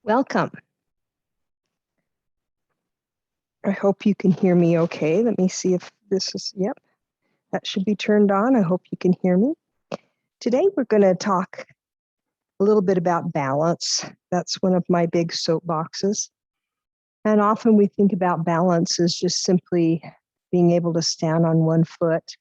Welcome. I hope you can hear me okay. Let me see if this is, yep, that should be turned on. I hope you can hear me. Today we're going to talk a little bit about balance. That's one of my big soapboxes. And often we think about balance as just simply being able to stand on one foot.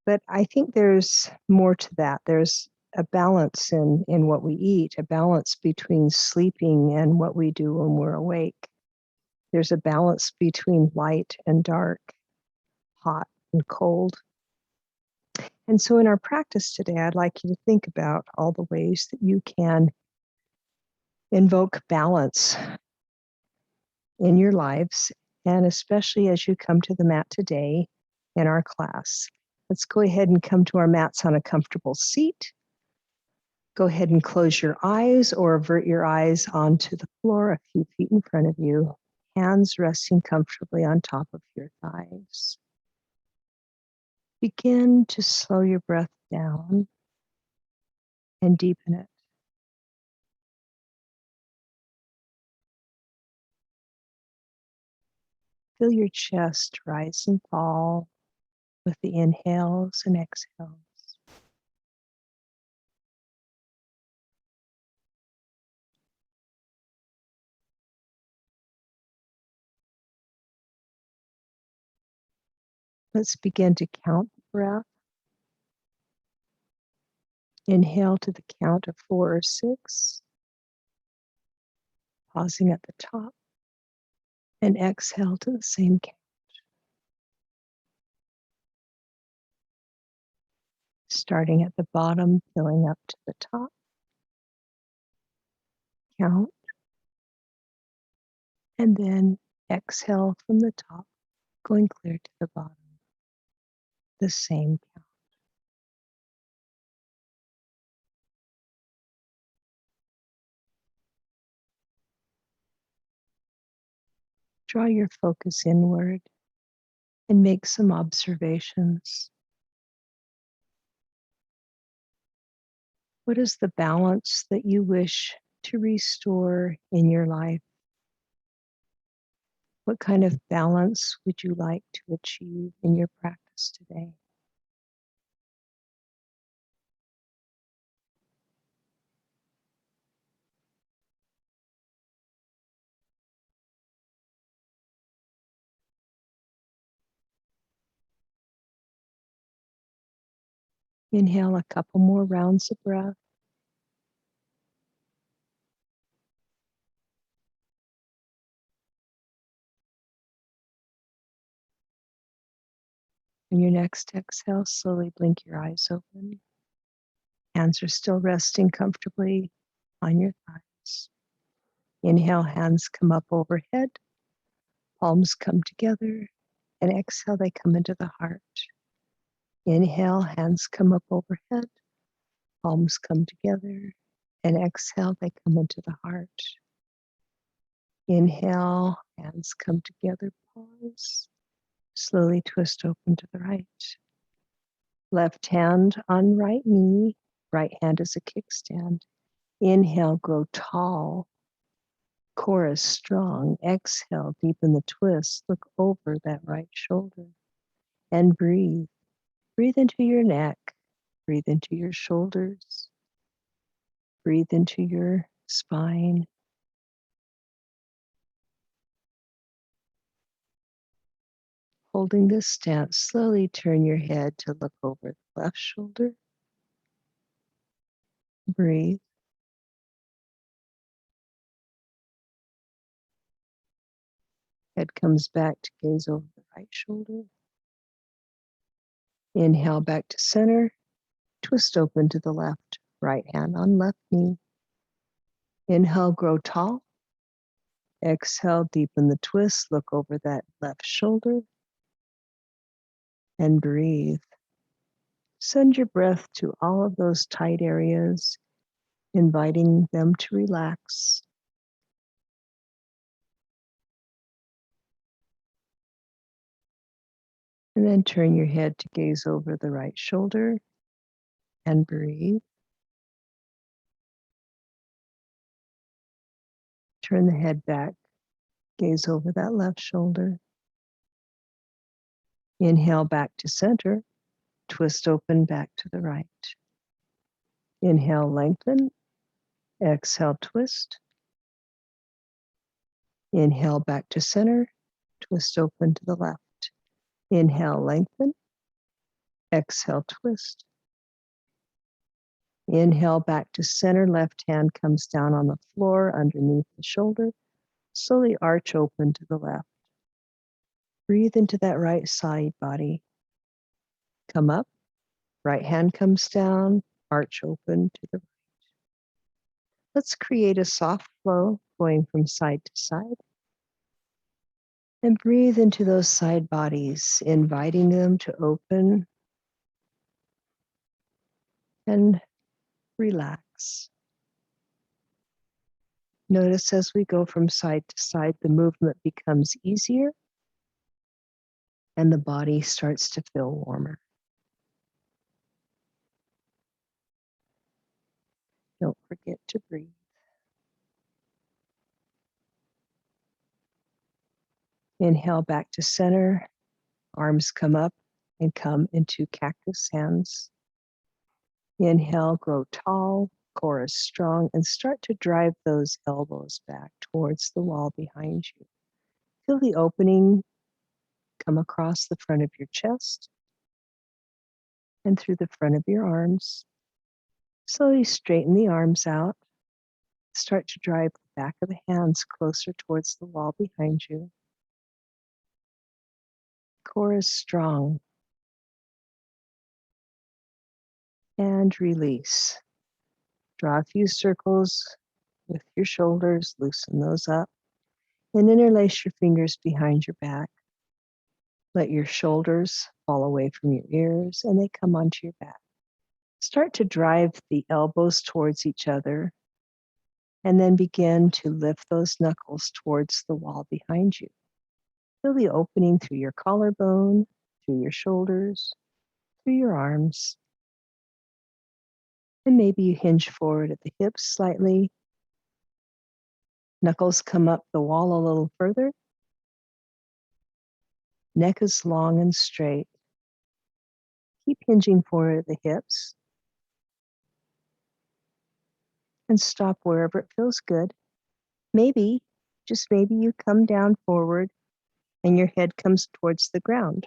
But I think there's more to that. There's a balance in what we eat, a balance between sleeping and what we do when we're awake. There's a balance between light and dark, hot and cold. And so in our practice today, I'd like you to think about all the ways that you can invoke balance in your lives, and especially as you come to the mat today in our class. Let's go ahead and come to our mats on a comfortable seat. Go ahead and close your eyes or avert your eyes onto the floor a few feet in front of you, hands resting comfortably on top of your thighs. Begin to slow your breath down and deepen it. Feel your chest rise and fall with the inhales and exhales. Let's begin to count the breath. Inhale to the count of 4 or 6, pausing at the top, and exhale to the same count. Starting at the bottom, filling up to the top. Count, and then exhale from the top, going clear to the bottom. The same count. Draw your focus inward and make some observations. What is the balance that you wish to restore in your life? What kind of balance would you like to achieve in your practice today? Inhale a couple more rounds of breath. On your next exhale, slowly blink your eyes open. Hands are still resting comfortably on your thighs. Inhale, hands come up overhead, palms come together, and exhale, they come into the heart. Inhale, hands come up overhead, palms come together, and exhale, they come into the heart. Inhale, hands come together, pause. Slowly twist open to the right. Left hand on right knee, right hand is a kickstand. Inhale, grow tall. Core is strong. Exhale, deepen the twist. Look over that right shoulder and breathe. Breathe into your neck. Breathe into your shoulders. Breathe into your spine. Holding this stance, slowly turn your head to look over the left shoulder. Breathe. Head comes back to gaze over the right shoulder. Inhale back to center. Twist open to the left. Right hand on left knee. Inhale, grow tall. Exhale, deepen the twist. Look over that left shoulder. And breathe. Send your breath to all of those tight areas, inviting them to relax. And then turn your head to gaze over the right shoulder and breathe. Turn the head back, gaze over that left shoulder. Inhale back to center, twist open back to the right. Inhale, lengthen. Exhale, twist. Inhale back to center, twist open to the left. Inhale, lengthen. Exhale, twist. Inhale back to center, left hand comes down on the floor underneath the shoulder. Slowly arch open to the left. Breathe into that right side body. Come up, right hand comes down, arch open to the right. Let's create a soft flow going from side to side. And breathe into those side bodies, inviting them to open and relax. Notice as we go from side to side, the movement becomes easier and the body starts to feel warmer. Don't forget to breathe. Inhale back to center, arms come up and come into cactus hands. Inhale, grow tall, core is strong, and start to drive those elbows back towards the wall behind you. Feel the opening come across the front of your chest and through the front of your arms. Slowly straighten the arms out. Start to drive the back of the hands closer towards the wall behind you. Core is strong. And release. Draw a few circles with your shoulders, loosen those up, and interlace your fingers behind your back. Let your shoulders fall away from your ears and they come onto your back. Start to drive the elbows towards each other and then begin to lift those knuckles towards the wall behind you. Feel the opening through your collarbone, through your shoulders, through your arms. And maybe you hinge forward at the hips slightly. Knuckles come up the wall a little further. Neck is long and straight. Keep hinging forward at the hips. And stop wherever it feels good. Maybe, just maybe you come down forward and your head comes towards the ground.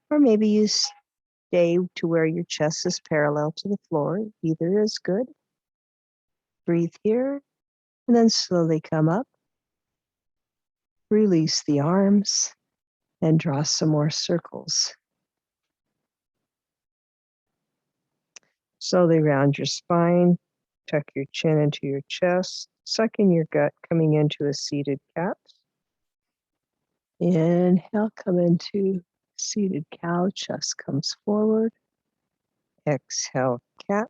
Or maybe you stay to where your chest is parallel to the floor. Either is good. Breathe here and then slowly come up. Release the arms and draw some more circles. Slowly round your spine, tuck your chin into your chest, suck in your gut, coming into a seated cat. Inhale, come into seated cow, chest comes forward. Exhale, cat.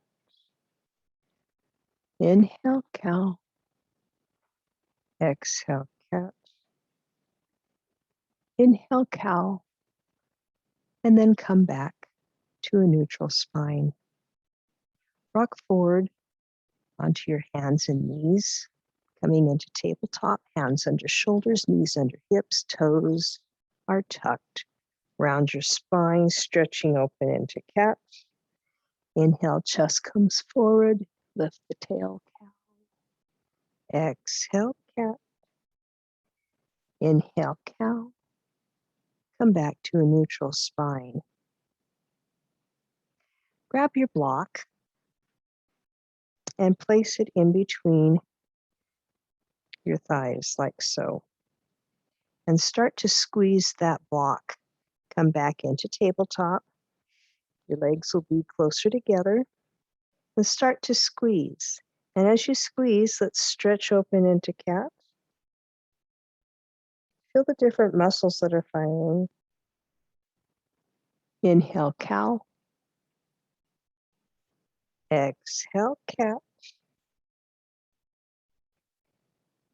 Inhale, cow. Exhale, cat. Inhale, cow. And then come back to a neutral spine. Rock forward onto your hands and knees, coming into tabletop, hands under shoulders, knees under hips, toes are tucked. Round your spine, stretching open into cat. Inhale, chest comes forward, lift the tail, cow. Exhale, cat. Inhale, cow. Come back to a neutral spine. Grab your block and place it in between your thighs like so. And start to squeeze that block. Come back into tabletop. Your legs will be closer together. And start to squeeze. And as you squeeze, let's stretch open into cat. Feel the different muscles that are firing. Inhale, cow. Exhale, cat.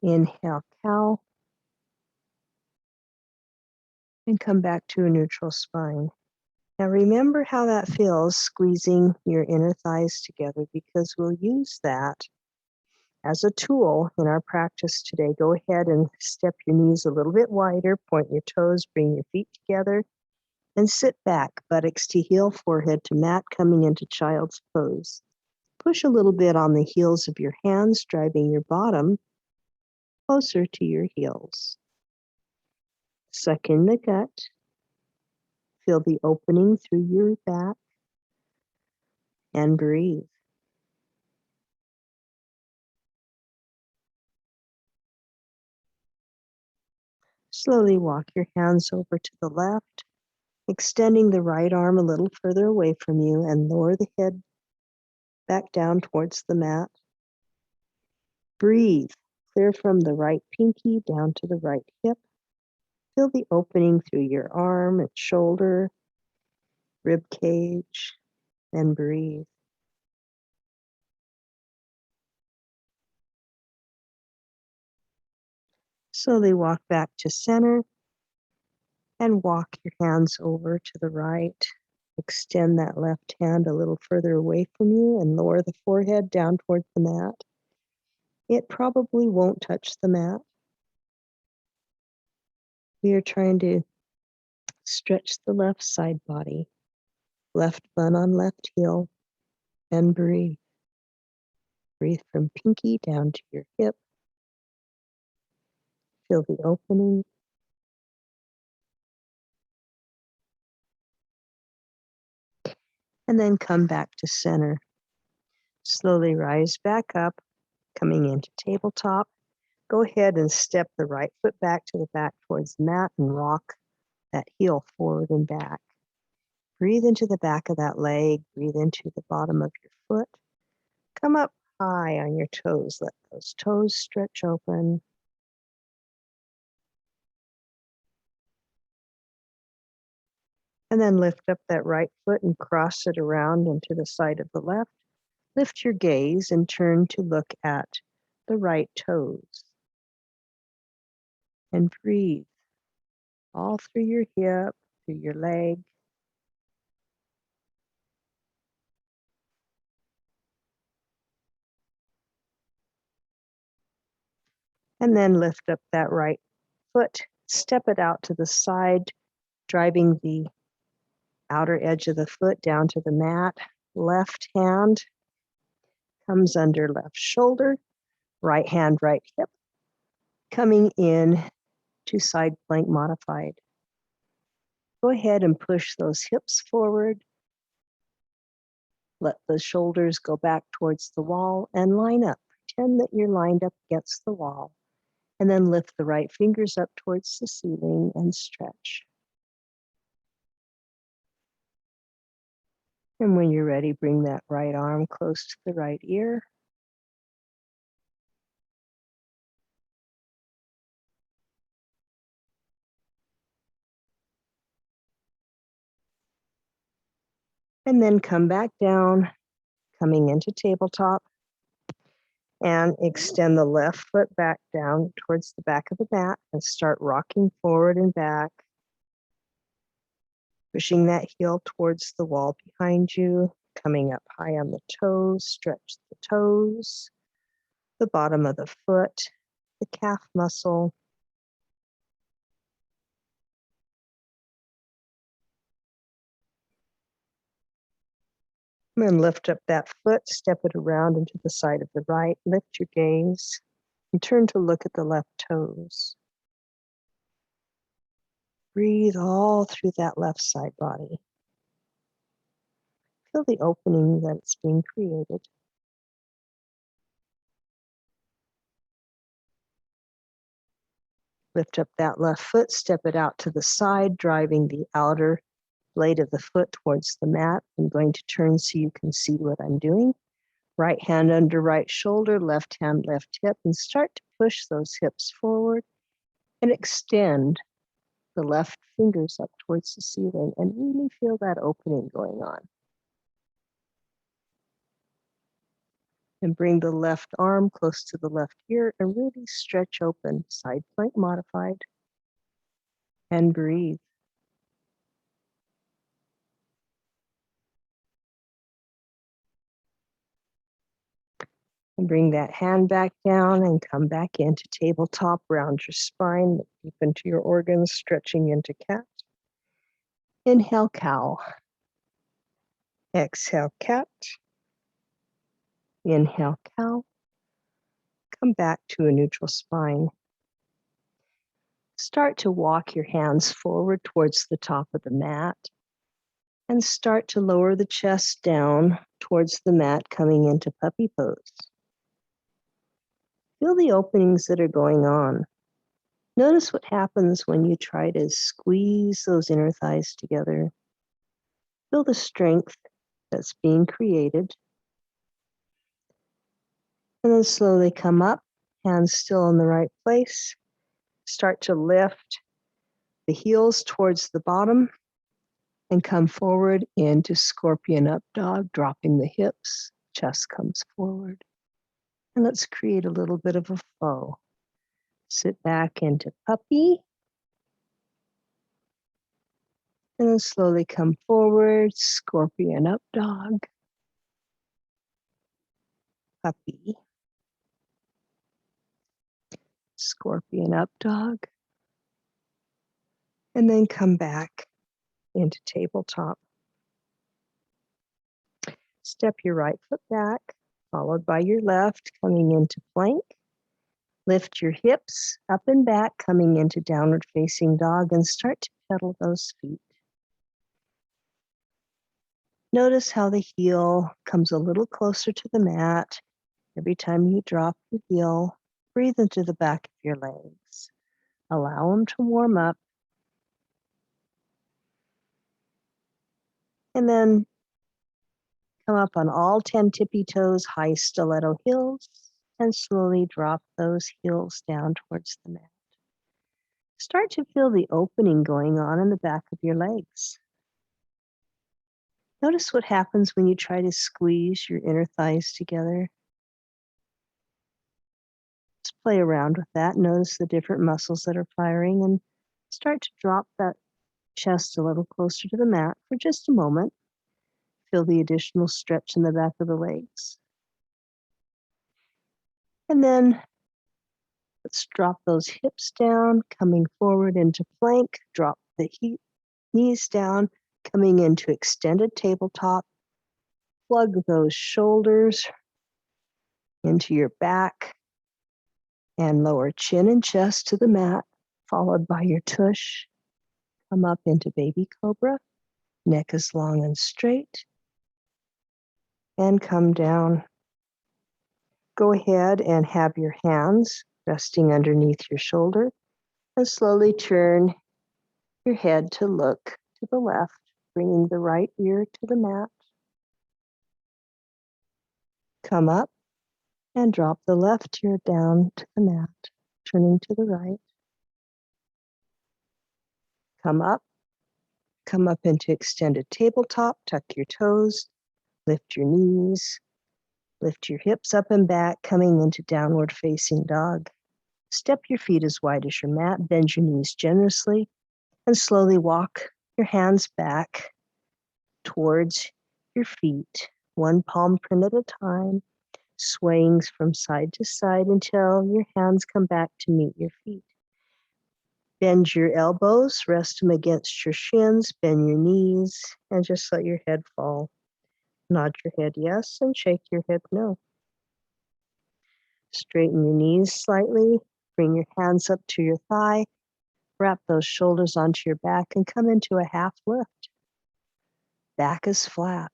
Inhale, cow. And come back to a neutral spine. Now remember how that feels, squeezing your inner thighs together, because we'll use that As a tool in our practice today, go ahead and step your knees a little bit wider, point your toes, bring your feet together, and sit back, buttocks to heel, forehead to mat, coming into child's pose. Push a little bit on the heels of your hands, driving your bottom closer to your heels. Suck in the gut. Feel the opening through your back and breathe. Slowly walk your hands over to the left, extending the right arm a little further away from you and lower the head back down towards the mat. Breathe. Clear from the right pinky down to the right hip. Feel the opening through your arm and shoulder, rib cage, and breathe. Slowly walk back to center and walk your hands over to the right. Extend that left hand a little further away from you and lower the forehead down towards the mat. It probably won't touch the mat. We are trying to stretch the left side body, left bun on left heel, and breathe. Breathe from pinky down to your hip. Feel the opening. And then come back to center. Slowly rise back up, coming into tabletop. Go ahead and step the right foot back to the back towards the mat and rock that heel forward and back. Breathe into the back of that leg. Breathe into the bottom of your foot. Come up high on your toes. Let those toes stretch open. And then lift up that right foot and cross it around into the side of the left. Lift your gaze and turn to look at the right toes. And breathe all through your hip, through your leg. And then lift up that right foot, step it out to the side, driving the outer edge of the foot down to the mat. Left hand comes under left shoulder, right hand, right hip, coming in to side plank modified. Go ahead and push those hips forward. Let the shoulders go back towards the wall and line up. Pretend that you're lined up against the wall. And then lift the right fingers up towards the ceiling and stretch. And when you're ready, bring that right arm close to the right ear. And then come back down, coming into tabletop. And extend the left foot back down towards the back of the mat and start rocking forward and back. Pushing that heel towards the wall behind you, coming up high on the toes, stretch the toes, the bottom of the foot, the calf muscle. And then lift up that foot, step it around into the side of the right, lift your gaze, and turn to look at the left toes. Breathe all through that left side body. Feel the opening that's being created. Lift up that left foot, step it out to the side, driving the outer blade of the foot towards the mat. I'm going to turn so you can see what I'm doing. Right hand under right shoulder, left hand, left hip, and start to push those hips forward and extend the left fingers up towards the ceiling and really feel that opening going on. And bring the left arm close to the left ear and really stretch open, side plank modified, and breathe. And bring that hand back down and come back into tabletop. Round your spine, look deep into your organs, stretching into cat. Inhale, cow. Exhale, cat. Inhale, cow. Come back to a neutral spine. Start to walk your hands forward towards the top of the mat and start to lower the chest down towards the mat, coming into puppy pose. Feel the openings that are going on. Notice what happens when you try to squeeze those inner thighs together. Feel the strength that's being created. And then slowly come up, hands still in the right place. Start to lift the heels towards the bottom and come forward into scorpion up dog, dropping the hips, chest comes forward. And let's create a little bit of a flow. Sit back into puppy. And then slowly come forward, scorpion up dog, puppy, scorpion up dog, and then come back into tabletop. Step your right foot back, followed by your left, coming into plank. Lift your hips up and back, coming into downward facing dog, and start to pedal those feet. Notice how the heel comes a little closer to the mat. Every time you drop your heel, breathe into the back of your legs. Allow them to warm up. And then come up on all 10 tippy toes, high stiletto heels, and slowly drop those heels down towards the mat. Start to feel the opening going on in the back of your legs. Notice what happens when you try to squeeze your inner thighs together. Just play around with that. Notice the different muscles that are firing and start to drop that chest a little closer to the mat for just a moment. Feel the additional stretch in the back of the legs. And then let's drop those hips down, coming forward into plank. Drop the knees down, coming into extended tabletop. Plug those shoulders into your back and lower chin and chest to the mat, followed by your tush. Come up into baby cobra. Neck is long and straight. And come down. Go ahead and have your hands resting underneath your shoulder and slowly turn your head to look to the left, bringing the right ear to the mat. Come up and drop the left ear down to the mat, turning to the right. Come up into extended tabletop, tuck your toes, lift your knees, lift your hips up and back, coming into downward facing dog. Step your feet as wide as your mat, bend your knees generously, and slowly walk your hands back towards your feet, one palm print at a time, swaying from side to side until your hands come back to meet your feet. Bend your elbows, rest them against your shins, bend your knees, and just let your head fall. Nod your head yes and shake your head no. Straighten your knees slightly, bring your hands up to your thigh, wrap those shoulders onto your back and come into a half lift. Back is flat.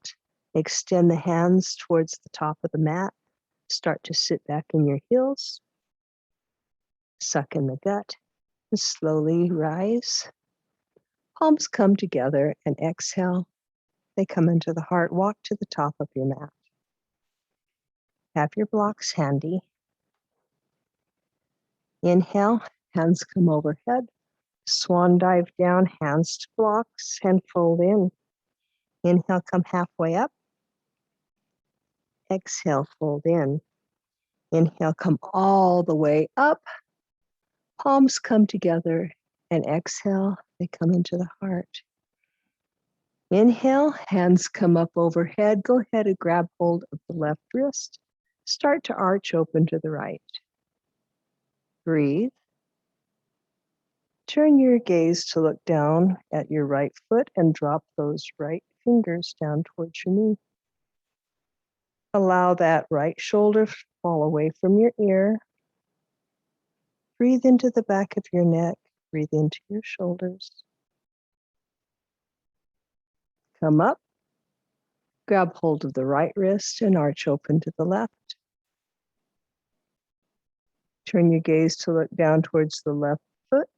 Extend the hands towards the top of the mat. Start to sit back in your heels. Suck in the gut and slowly rise. Palms come together and exhale. They come into the heart. Walk to the top of your mat. Have your blocks handy. Inhale, hands come overhead. Swan dive down, hands to blocks and fold in. Inhale, come halfway up. Exhale, fold in. Inhale, come all the way up. Palms come together and exhale, they come into the heart. Inhale, hands come up overhead. Go ahead and grab hold of the left wrist. Start to arch open to the right. Breathe. Turn your gaze to look down at your right foot and drop those right fingers down towards your knee. Allow that right shoulder to fall away from your ear. Breathe into the back of your neck. Breathe into your shoulders. Come up. Grab hold of the right wrist and arch open to the left. Turn your gaze to look down towards the left foot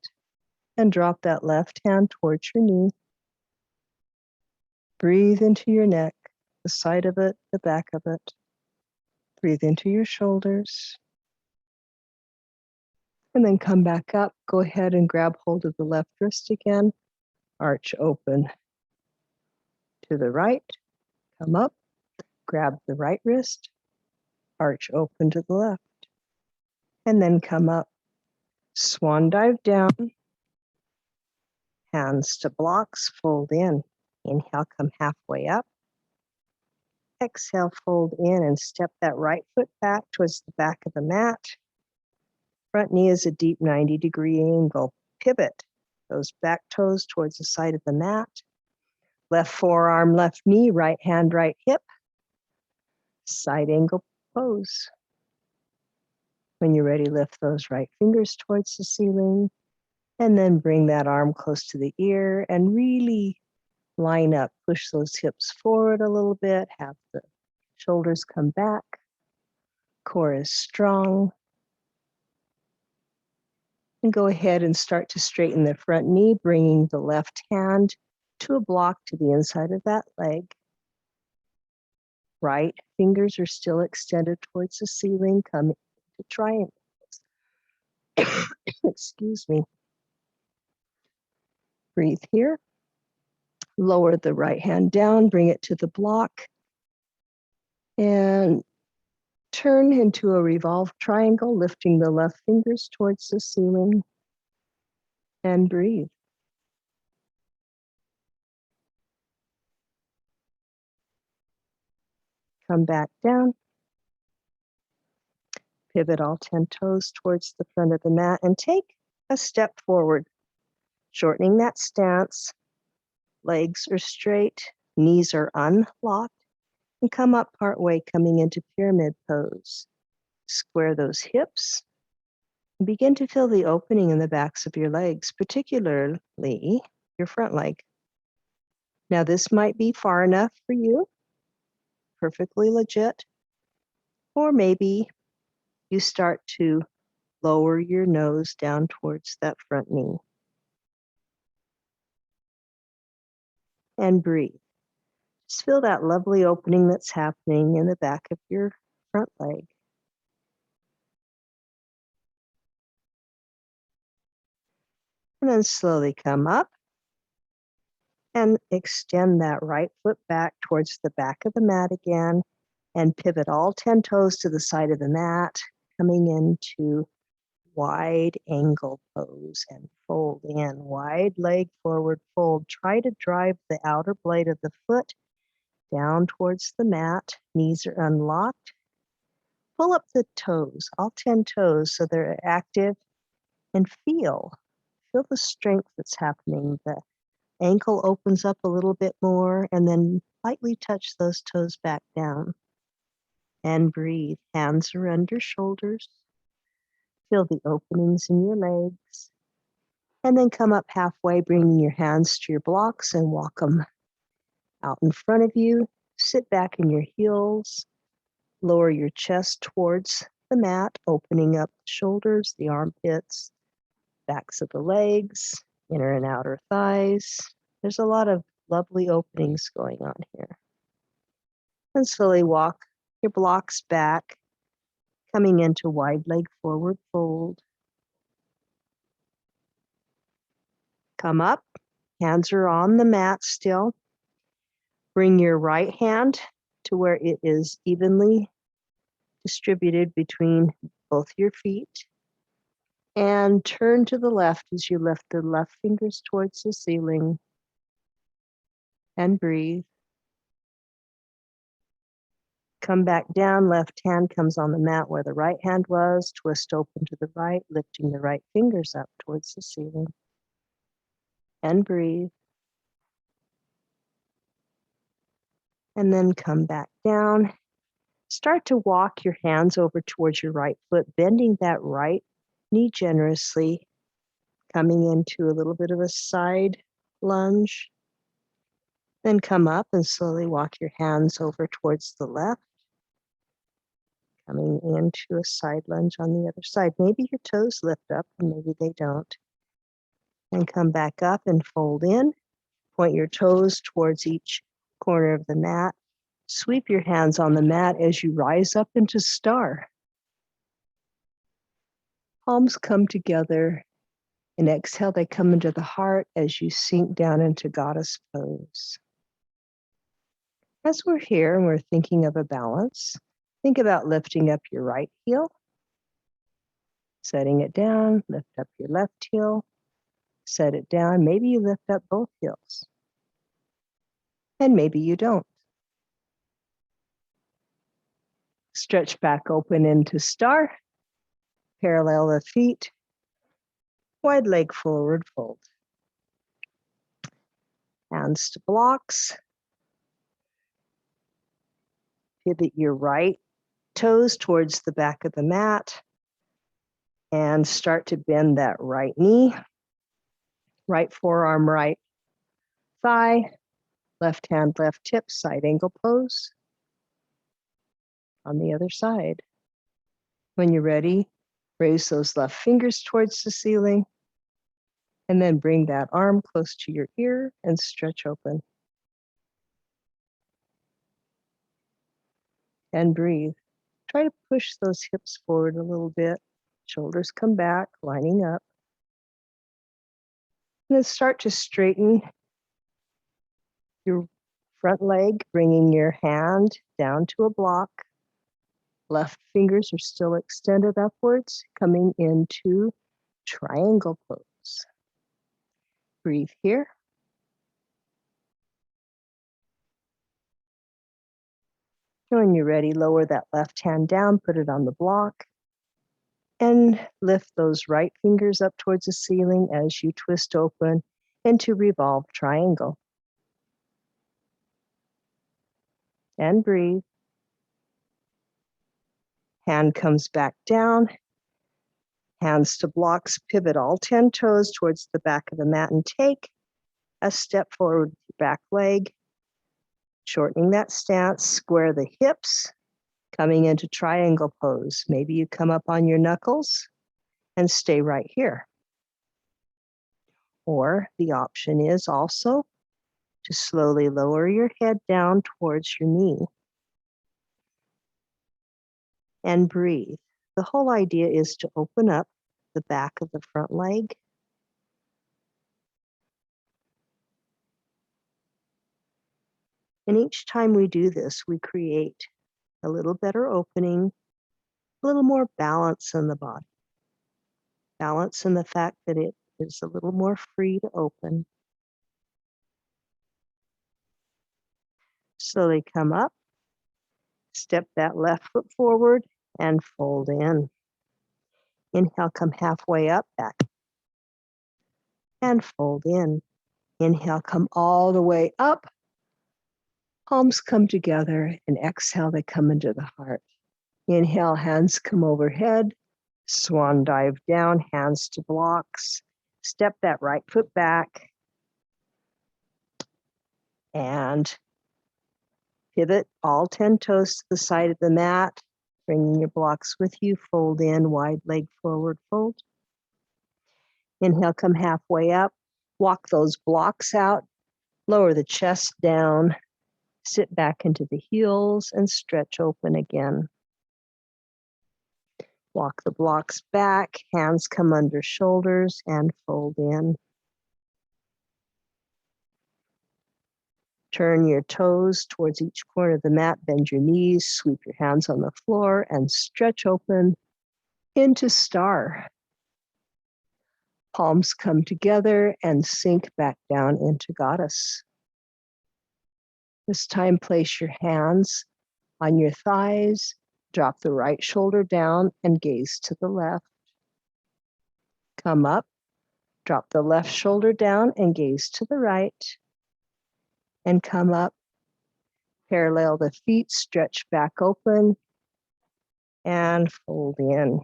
and drop that left hand towards your knee. Breathe into your neck, the side of it, the back of it. Breathe into your shoulders. And then come back up. Go ahead and grab hold of the left wrist again. Arch open to the right. Come up. Grab the right wrist. Arch open to the left. And then come up. Swan dive down. Hands to blocks. Fold in. Inhale, come halfway up. Exhale, fold in and step that right foot back towards the back of the mat. Front knee is a deep 90-degree angle. Pivot those back toes towards the side of the mat. Left forearm, left knee, right hand, right hip. Side angle pose. When you're ready, lift those right fingers towards the ceiling. And then bring that arm close to the ear and really line up. Push those hips forward a little bit. Have the shoulders come back. Core is strong. And go ahead and start to straighten the front knee, bringing the left hand to a block to the inside of that leg. Right fingers are still extended towards the ceiling. Come to triangles. Excuse me. Breathe here. Lower the right hand down, bring it to the block. And turn into a revolved triangle, lifting the left fingers towards the ceiling. And breathe. Come back down. Pivot all 10 toes towards the front of the mat and take a step forward, shortening that stance. Legs are straight, knees are unlocked, and come up part way, coming into pyramid pose. Square those hips and begin to feel the opening in the backs of your legs, particularly your front leg. Now, this might be far enough for you, perfectly legit, or maybe you start to lower your nose down towards that front knee. And breathe. Just feel that lovely opening that's happening in the back of your front leg. And then slowly come up and extend that right foot back towards the back of the mat again and pivot all 10 toes to the side of the mat, coming into wide angle pose and fold in. Wide leg forward fold. Try to drive the outer blade of the foot down towards the mat. Knees are unlocked. Pull up the toes, all 10 toes, so they're active, and feel the strength that's happening. The ankle opens up a little bit more, and then lightly touch those toes back down. And breathe. Hands are under shoulders. Feel the openings in your legs. And then come up halfway, bringing your hands to your blocks and walk them out in front of you. Sit back in your heels. Lower your chest towards the mat, opening up the shoulders, the armpits, backs of the legs, inner and outer thighs. There's a lot of lovely openings going on here. And slowly walk your blocks back, coming into wide leg forward fold. Come up, hands are on the mat still. Bring your right hand to where it is evenly distributed between both your feet. And turn to the left as you lift the left fingers towards the ceiling. And breathe. Come back down, left hand comes on the mat where the right hand was, twist open to the right, lifting the right fingers up towards the ceiling. And breathe. And then come back down. Start to walk your hands over towards your right foot, bending that right knee generously, coming into a little bit of a side lunge. Then come up and slowly walk your hands over towards the left, coming into a side lunge on the other side. Maybe your toes lift up and maybe they don't. And come back up and fold in. Point your toes towards each corner of the mat. Sweep your hands on the mat as you rise up into star. Palms come together. And exhale, they come into the heart as you sink down into goddess pose. As we're here and we're thinking of a balance, think about lifting up your right heel, setting it down, lift up your left heel, set it down. Maybe you lift up both heels. And maybe you don't. Stretch back open into star, parallel the feet, wide leg forward fold. Hands to blocks. Pivot your right toes towards the back of the mat and start to bend that right knee, right forearm, right thigh, left hand, left hip, side angle pose. On the other side. When you're ready, raise those left fingers towards the ceiling and then bring that arm close to your ear and stretch open. And breathe. Try to push those hips forward a little bit. Shoulders come back, lining up. And then start to straighten your front leg, bringing your hand down to a block. Left fingers are still extended upwards, coming into triangle pose. Breathe here. When you're ready, lower that left hand down, put it on the block, and lift those right fingers up towards the ceiling as you twist open into revolve triangle. And breathe. Hand comes back down. Hands to blocks, pivot all 10 toes towards the back of the mat and take a step forward with your back leg. Shortening that stance, square the hips, coming into triangle pose. Maybe you come up on your knuckles and stay right here. Or the option is also to slowly lower your head down towards your knee. And breathe. The whole idea is to open up the back of the front leg. And each time we do this, we create a little better opening, a little more balance in the body. Balance in the fact that it is a little more free to open. Slowly come up, step that left foot forward and fold in. Inhale, come halfway up, back, and fold in. Inhale, come all the way up. Palms come together, and exhale, they come into the heart. Inhale, hands come overhead. Swan dive down, hands to blocks. Step that right foot back. And pivot all 10 toes to the side of the mat. Bringing your blocks with you, fold in, wide leg forward fold. Inhale, come halfway up. Walk those blocks out. Lower the chest down. Sit back into the heels and stretch open again. Walk the blocks back, hands come under shoulders and fold in. Turn your toes towards each corner of the mat, bend your knees, sweep your hands on the floor and stretch open into star. Palms come together and sink back down into goddess. This time, place your hands On your thighs, drop the right shoulder down and gaze to the left. Come up, drop the left shoulder down and gaze to the right. And come up, parallel the feet, stretch back open, and fold in.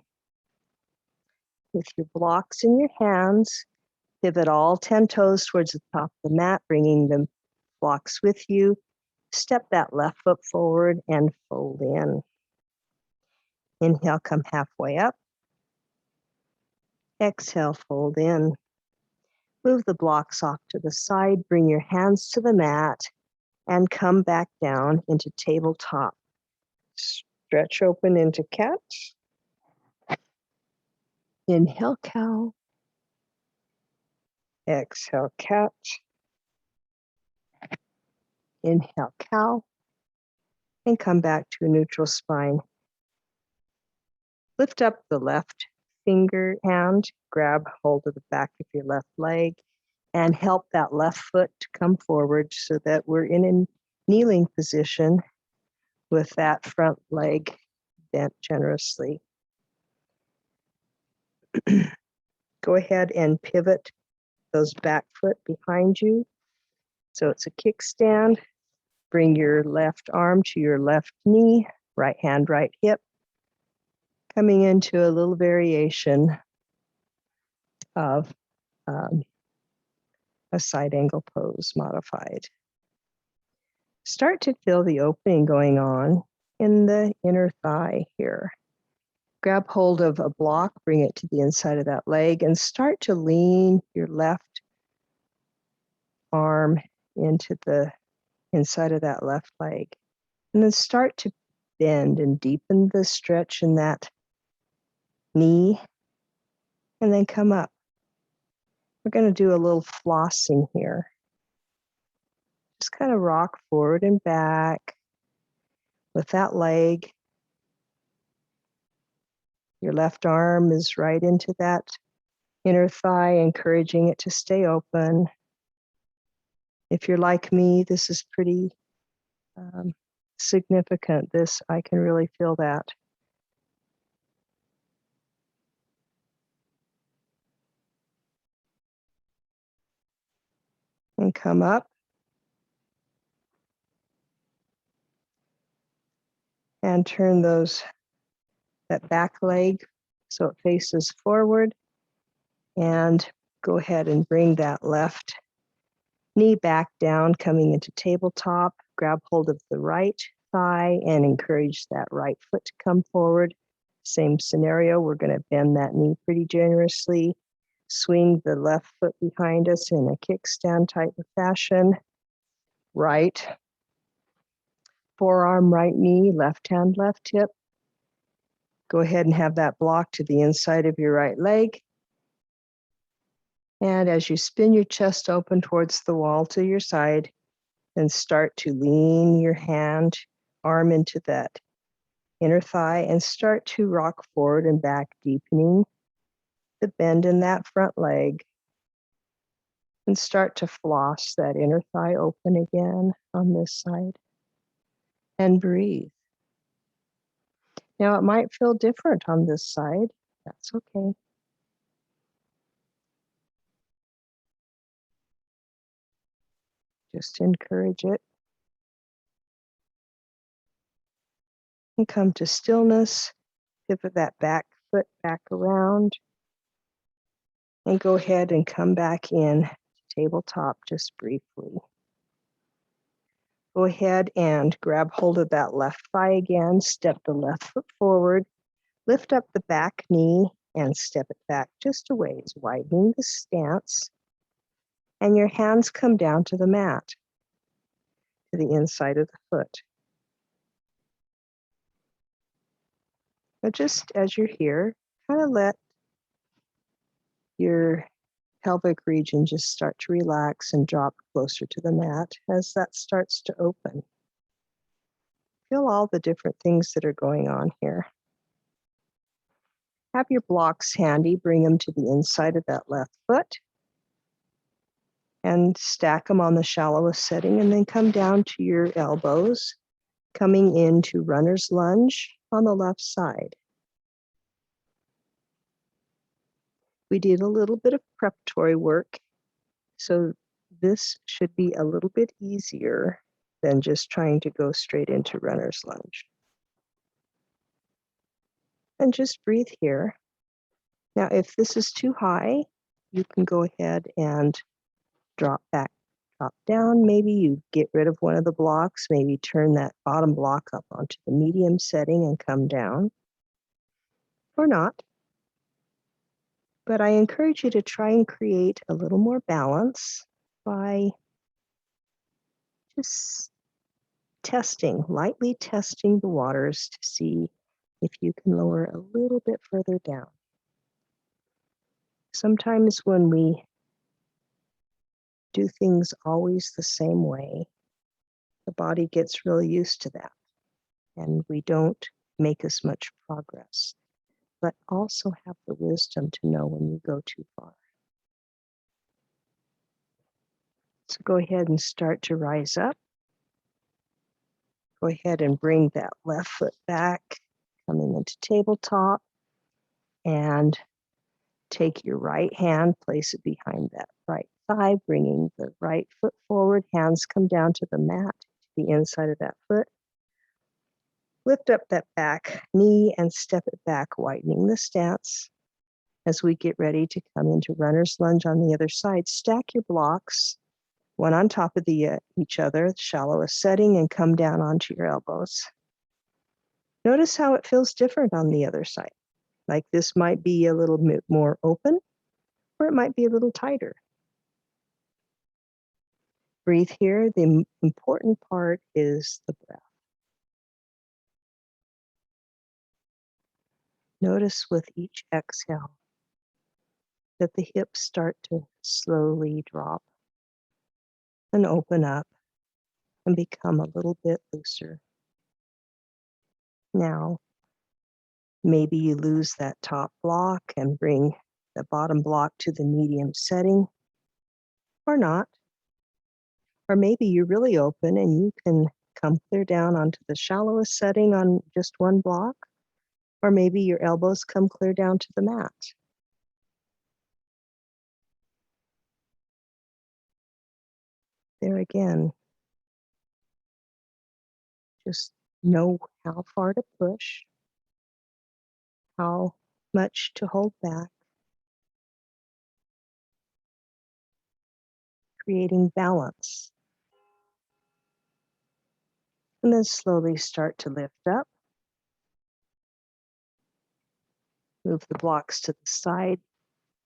With your blocks in your hands, pivot all 10 toes towards the top of the mat, bringing the blocks with you. Step that left foot forward and fold in. Inhale, come halfway up. Exhale, fold in. Move the blocks off to the side, bring your hands to the mat, and come back down into tabletop. Stretch open into cat. Inhale, cow. Exhale, cat. Inhale, cow. And come back to a neutral spine. Lift up the left hand, grab hold of the back of your left leg, and help that left foot to come forward so that we're in a kneeling position with that front leg bent generously. Go ahead and pivot those back foot behind you. So it's a kickstand. Bring your left arm to your left knee, right hand, right hip. Coming into a little variation of a side angle pose modified. Start to feel the opening going on in the inner thigh here. Grab hold of a block, bring it to the inside of that leg, and start to lean your left arm into the inside of that left leg. And then start to bend and deepen the stretch in that knee, and then come up. We're going to do a little flossing here. Just kind of rock forward and back with that leg. Your left arm is right into that inner thigh, encouraging it to stay open. If you're like me, this is pretty significant. I can really feel that. And come up. And turn that back leg so it faces forward. And go ahead and bring that left knee back down, coming into tabletop. Grab hold of the right thigh and encourage that right foot to come forward. Same scenario, we're going to bend that knee pretty generously. Swing the left foot behind us in a kickstand type of fashion. Right forearm, right knee, left hand, left hip. Go ahead and have that block to the inside of your right leg. And as you spin your chest open towards the wall to your side, then start to lean your arm into that inner thigh and start to rock forward and back, deepening the bend in that front leg. And start to floss that inner thigh open again on this side. And breathe. Now it might feel different on this side. That's okay. Just encourage it. And come to stillness. Pivot that back foot back around. And go ahead and come back in to tabletop just briefly. Go ahead and grab hold of that left thigh again. Step the left foot forward. Lift up the back knee and step it back just a ways, widening the stance. And your hands come down to the mat, to the inside of the foot. But just as you're here, kind of let your pelvic region just start to relax and drop closer to the mat as that starts to open. Feel all the different things that are going on here. Have your blocks handy, bring them to the inside of that left foot and stack them on the shallowest setting, and then come down to your elbows coming into runner's lunge on the left side. We did a little bit of preparatory work, so this should be a little bit easier than just trying to go straight into runner's lunge. And just breathe here. Now, if this is too high, you can go ahead and drop back, drop down. Maybe you get rid of one of the blocks, maybe turn that bottom block up onto the medium setting and come down, or not. But I encourage you to try and create a little more balance by just lightly testing the waters to see if you can lower a little bit further down. Sometimes when we do things always the same way, the body gets really used to that, and we don't make as much progress, but also have the wisdom to know when you go too far. So go ahead and start to rise up. Go ahead and bring that left foot back, coming into tabletop, and take your right hand, place it behind that right thigh, bringing the right foot forward. Hands come down to the mat, to the inside of that foot. Lift up that back knee and step it back, widening the stance. As we get ready to come into runner's lunge on the other side, stack your blocks, one on top of each other, shallowest setting, and come down onto your elbows. Notice how it feels different on the other side. Like this might be a little bit more open, or it might be a little tighter. Breathe here. The important part is the breath. Notice with each exhale that the hips start to slowly drop and open up and become a little bit looser. Now, maybe you lose that top block and bring the bottom block to the medium setting, or not. Or maybe you're really open and you can come clear down onto the shallowest setting on just one block, or maybe your elbows come clear down to the mat. There again, just know how far to push, how much to hold back, creating balance. And then slowly start to lift up. Move the blocks to the side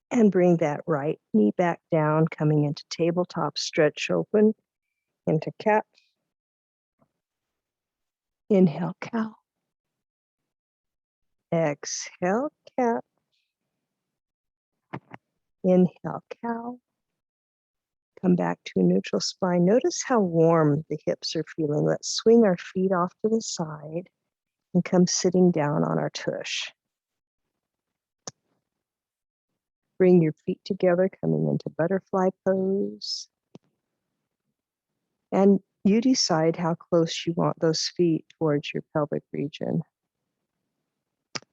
and bring that right knee back down, coming into tabletop, stretch open into cat. Inhale, cow. Exhale, cat. Inhale, cow. Come back to a neutral spine. Notice how warm the hips are feeling. Let's swing our feet off to the side and come sitting down on our tush. Bring your feet together, coming into butterfly pose. And you decide how close you want those feet towards your pelvic region.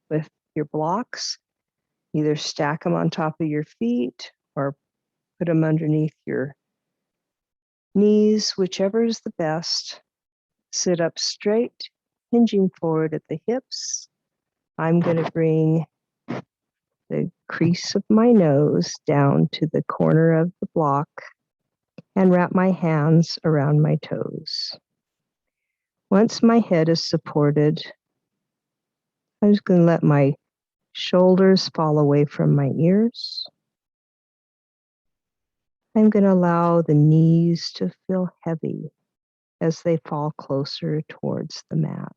With your blocks, either stack them on top of your feet or put them underneath your knees, whichever is the best. Sit up straight, hinging forward at the hips. I'm going to bring the crease of my nose down to the corner of the block and wrap my hands around my toes. Once my head is supported, I'm just going to let my shoulders fall away from my ears. I'm going to allow the knees to feel heavy as they fall closer towards the mat.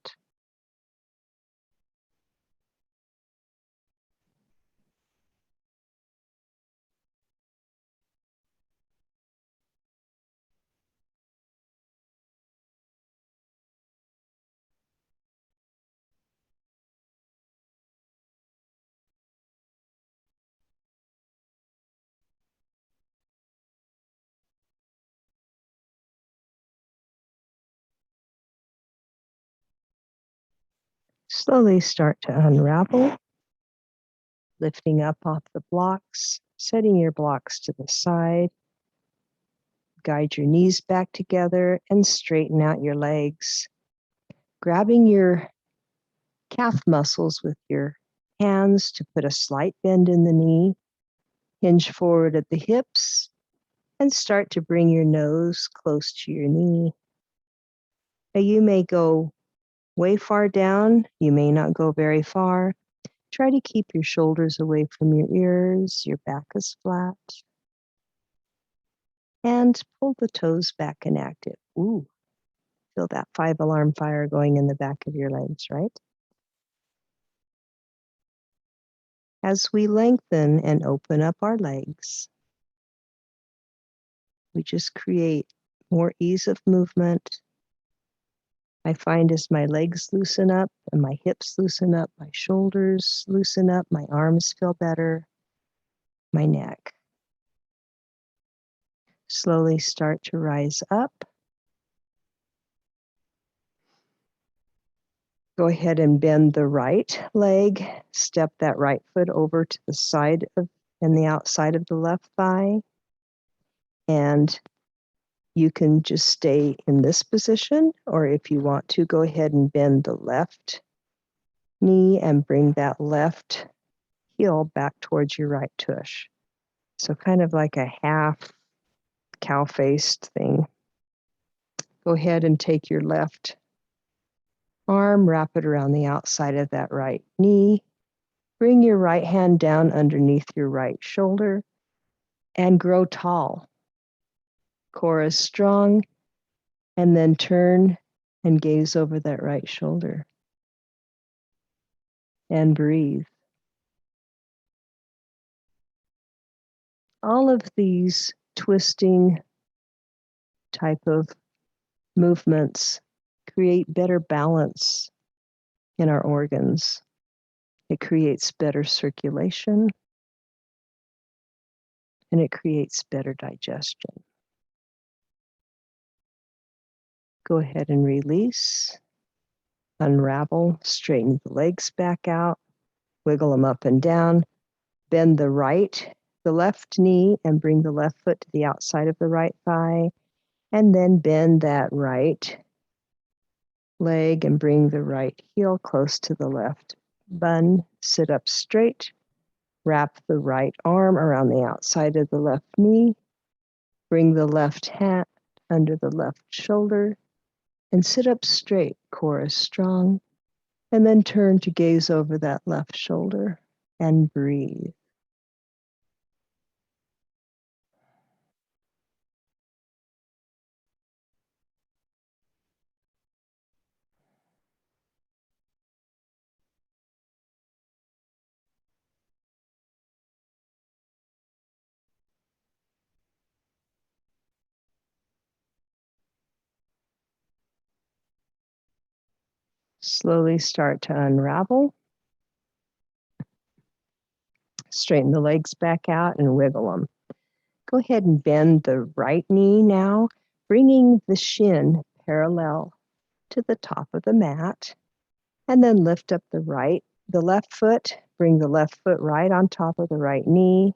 Slowly start to unravel, lifting up off the blocks, setting your blocks to the side. Guide your knees back together and straighten out your legs. Grabbing your calf muscles with your hands to put a slight bend in the knee. Hinge forward at the hips and start to bring your nose close to your knee. Now you may go way far down. You may not go very far. Try to keep your shoulders away from your ears. Your back is flat. And pull the toes back and active. Ooh, feel that 5-alarm fire going in the back of your legs, right? As we lengthen and open up our legs, we just create more ease of movement. I find as my legs loosen up and my hips loosen up, my shoulders loosen up, my arms feel better, my neck. Slowly start to rise up. Go ahead and bend the right leg, step that right foot over to the side of and the outside of the left thigh. And you can just stay in this position, or if you want to, go ahead and bend the left knee and bring that left heel back towards your right tush. So kind of like a half cow-faced thing. Go ahead and take your left arm, wrap it around the outside of that right knee. Bring your right hand down underneath your right shoulder and grow tall. Core is strong, and then turn and gaze over that right shoulder. And breathe. All of these twisting type of movements create better balance in our organs. It creates better circulation, and it creates better digestion. Go ahead and release, unravel, straighten the legs back out, wiggle them up and down, bend the left knee and bring the left foot to the outside of the right thigh, and then bend that right leg and bring the right heel close to the left bun. Sit up straight. Wrap the right arm around the outside of the left knee. Bring the left hand under the left shoulder and sit up straight. Core is strong. And then turn to gaze over that left shoulder and breathe. Slowly start to unravel. Straighten the legs back out and wiggle them. Go ahead and bend the right knee now, bringing the shin parallel to the top of the mat. And then lift up the left foot, bring the left foot right on top of the right knee,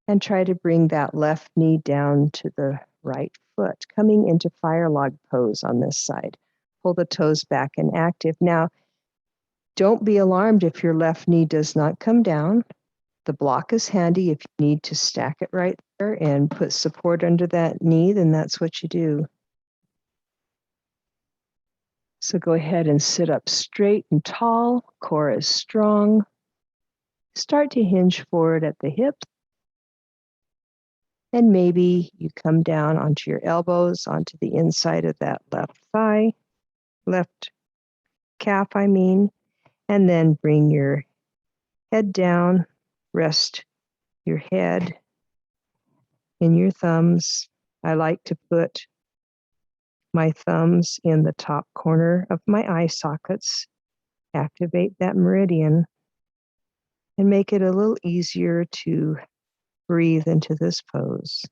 and try to bring that left knee down to the right foot, coming into fire log pose on this side. Pull the toes back and active. Now, don't be alarmed if your left knee does not come down. The block is handy. If you need to stack it right there and put support under that knee, then that's what you do. So go ahead and sit up straight and tall. Core is strong. Start to hinge forward at the hips. And maybe you come down onto your elbows, onto the inside of that left thigh, left calf, and then bring your head down, rest your head in your thumbs. I like to put my thumbs in the top corner of my eye sockets, activate that meridian, and make it a little easier to breathe into this pose.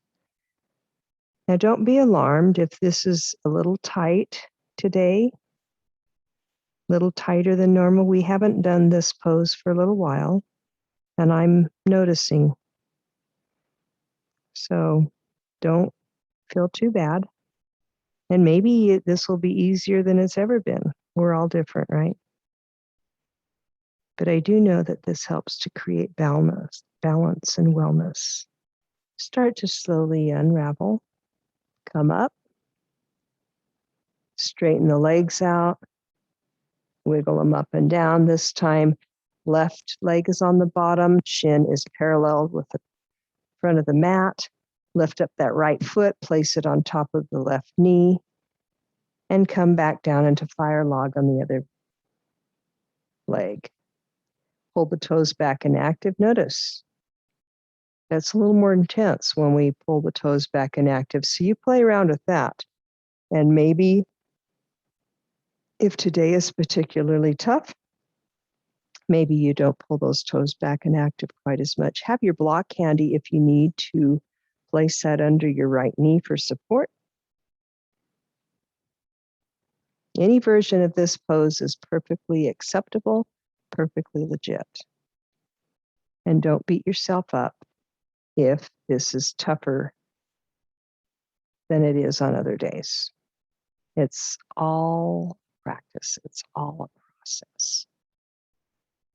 Now, don't be alarmed if this is a little tight today. little tighter than normal. We haven't done this pose for a little while, and I'm noticing. So don't feel too bad. And maybe this will be easier than it's ever been. We're all different, right? But I do know that this helps to create balance and wellness. Start to slowly unravel. Come up. Straighten the legs out. Wiggle them up and down. This time, left leg is on the bottom. Shin is parallel with the front of the mat. Lift up that right foot. Place it on top of the left knee. And come back down into fire log on the other leg. Pull the toes back and active. Notice that's a little more intense when we pull the toes back and active. So you play around with that. And maybe if today is particularly tough, maybe you don't pull those toes back and active quite as much. Have your block handy if you need to place that under your right knee for support. Any version of this pose is perfectly acceptable, perfectly legit. And don't beat yourself up if this is tougher than it is on other days. It's all practice. It's all a process.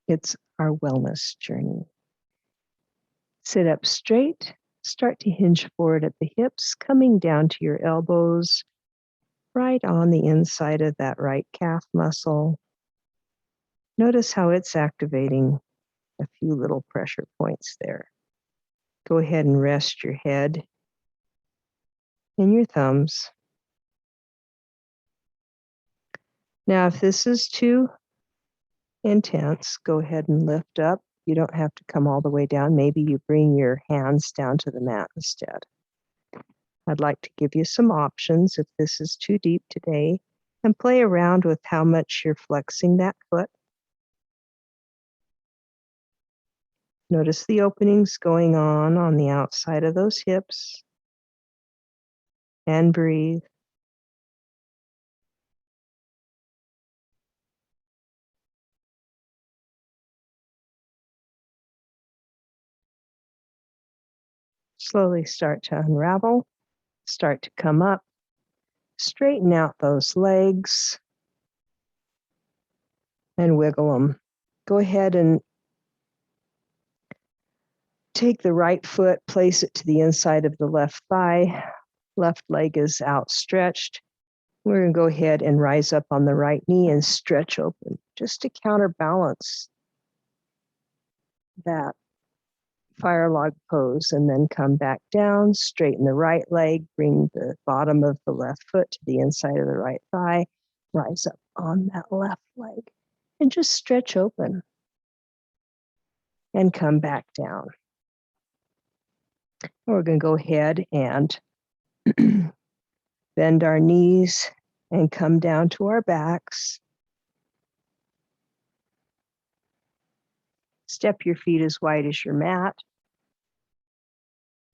It's our wellness journey. Sit up straight. Start to hinge forward at the hips, coming down to your elbows, right on the inside of that right calf muscle. Notice how it's activating a few little pressure points there. Go ahead and rest your head in your thumbs. Now, if this is too intense, go ahead and lift up. You don't have to come all the way down. Maybe you bring your hands down to the mat instead. I'd like to give you some options if this is too deep today, and play around with how much you're flexing that foot. Notice the openings going on the outside of those hips, and breathe. Slowly start to unravel, start to come up, straighten out those legs, and wiggle them. Go ahead and take the right foot, place it to the inside of the left thigh. Left leg is outstretched. We're going to go ahead and rise up on the right knee and stretch open just to counterbalance that fire log pose, and then come back down, straighten the right leg, bring the bottom of the left foot to the inside of the right thigh, rise up on that left leg, and just stretch open and come back down. We're going to go ahead and bend our knees and come down to our backs. Step your feet as wide as your mat.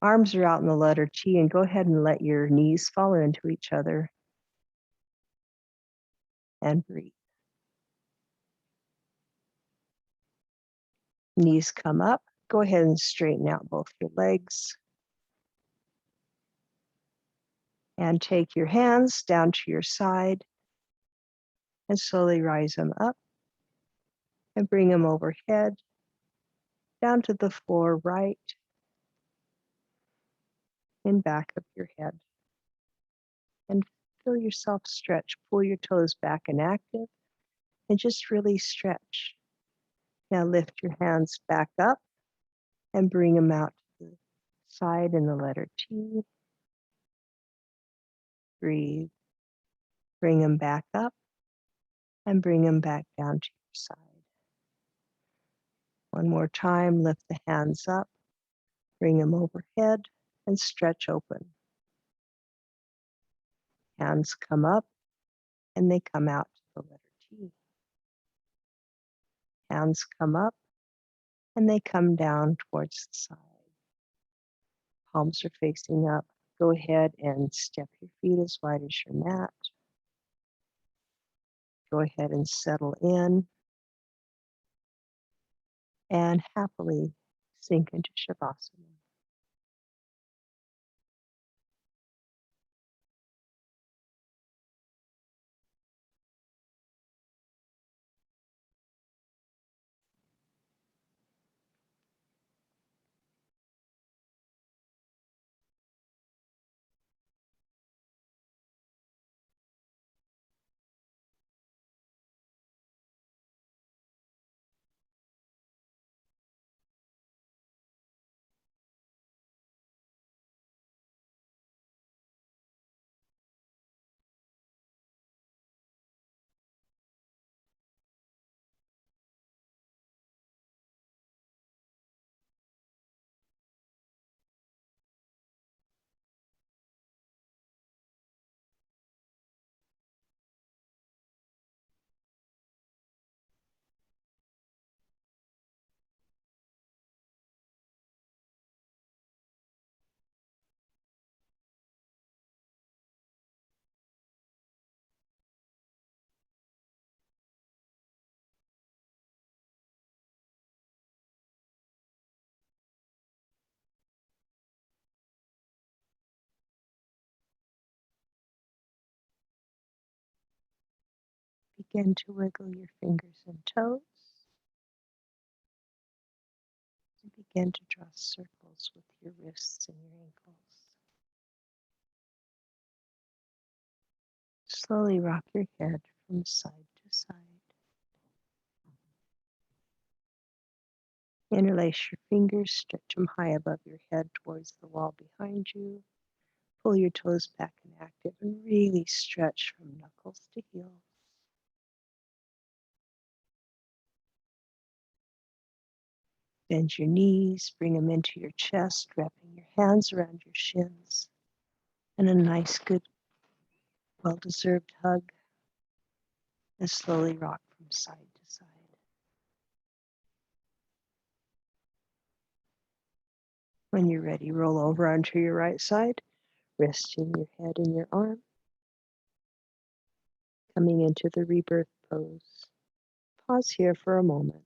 Arms are out in the letter T, and go ahead and let your knees fall into each other. And breathe. Knees come up. Go ahead and straighten out both your legs. And take your hands down to your side and slowly rise them up and bring them overhead, down to the floor right and back of your head. And feel yourself stretch. Pull your toes back and active, and just really stretch. Now lift your hands back up and bring them out to the side in the letter T. Breathe. Bring them back up and bring them back down to your side. One more time, lift the hands up, bring them overhead, and stretch open. Hands come up, and they come out to the letter T. Hands come up, and they come down towards the side. Palms are facing up. Go ahead and step your feet as wide as your mat. go ahead and settle in and happily sink into Shavasana. Begin to wiggle your fingers and toes. And begin to draw circles with your wrists and your ankles. Slowly rock your head from side to side. Interlace your fingers, stretch them high above your head towards the wall behind you. Pull your toes back and active and really stretch from knuckles to heels. Bend your knees, bring them into your chest, wrapping your hands around your shins. And a nice, good, well-deserved hug. And slowly rock from side to side. When you're ready, roll over onto your right side, resting your head in your arm. Coming into the rebirth pose. Pause here for a moment.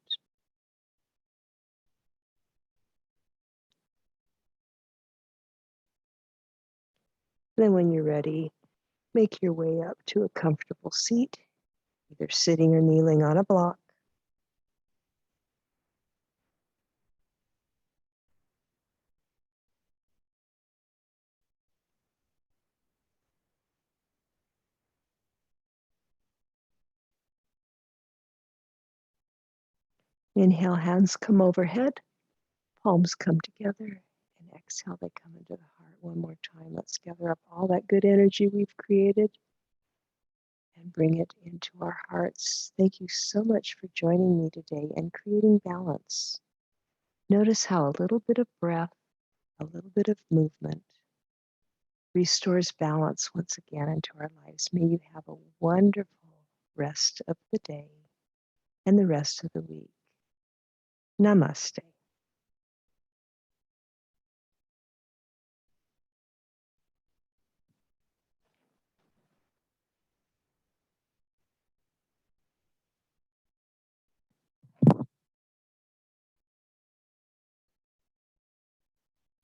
Then when you're ready, make your way up to a comfortable seat, either sitting or kneeling on a block. Inhale, hands come overhead, palms come together, and exhale, they come into the heart. One more time. Let's gather up all that good energy we've created and bring it into our hearts. Thank you so much for joining me today and creating balance. Notice how a little bit of breath, a little bit of movement restores balance once again into our lives. May you have a wonderful rest of the day and the rest of the week. Namaste.